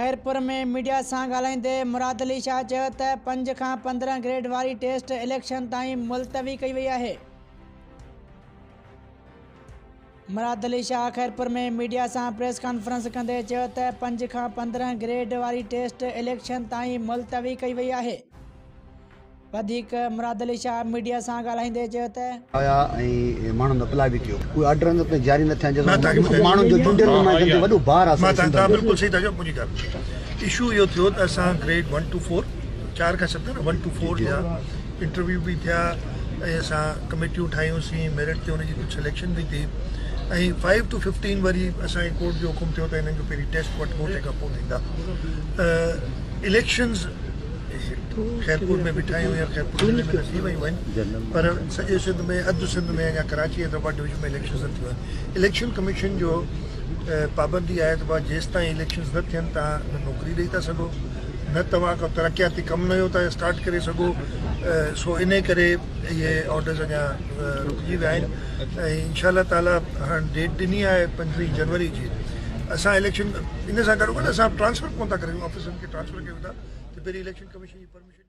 खैरपुर में मीडिया सां ॻाल्हाईंदे मुराद अली शाह चयो त 5 खां 15 ग्रेड वारी टेस्ट इलेक्शन ताईं मुलतवी कई वई आहे। मुराद अली शाह खैरपुर में मीडिया सां प्रेस कॉन्फ्रेंस कंदे चयो त 5 खां 15 ग्रेड वारी टेस्ट इलेक्शन ताईं मुलतवी कई वई आहे। वधीक मुराद अली शाह मीडिया सां ॻाल्हाईंदे चयो त आया ऐं माण्हुनि अप्लाई बि कयो, कोई ऑर्डर ते जारी न थिया, माण्हुनि जो चूंडियल नुमाइंदनि ते वॾो भार आहे। मां तव्हां बिल्कुलु सही था चओ। मुंहिंजी ॻाल्हि इशू इहो थियो त असां ग्रेड 1 to 4 4 खां 7 1 to 4 जा इंटरव्यू बि थिया ऐं असां कमेटियूं ठाहियूंसीं, मेरिट ते हुनजी कुझु सिलेक्शन बि थी ऐं 5 to 15 वरी असांजे कोर्ट जो हुकुम थियो त हिननि जो पहिरीं टेस्ट वठिबो, तंहिंखां पोइ थींदा इलेक्शंस। खैरपुर में बि ठाहियूं या खैरपुर ज़िले में थी वियूं आहिनि, पर सॼे सिंध में अधु सिंध में या कराची हैदराबाद डिवीजन में इलेक्शन्स न थियूं आहिनि। इलेक्शन कमीशन जो पाबंदी आहे त जेसि ताईं इलेक्शन्स न थियनि तव्हां न नौकिरी ॾेई था सघो, न तव्हां को तरक़ियाती कमु नयो था स्टार्ट करे सघो। सो इन करे इहे ऑर्डर्स अञा रुकिजी विया आहिनि ऐं इंशाअल्लाह ताला हाणे डेट ॾिनी आहे 25 जनवरी जी। असां इलेक्शन इन सां गॾो गॾु असां ट्रांसफर कोन था करियूं, ऑफिसनि खे ट्रांसफर कयूं था त पहिरीं इलेक्शन कमीशन जी परमिशन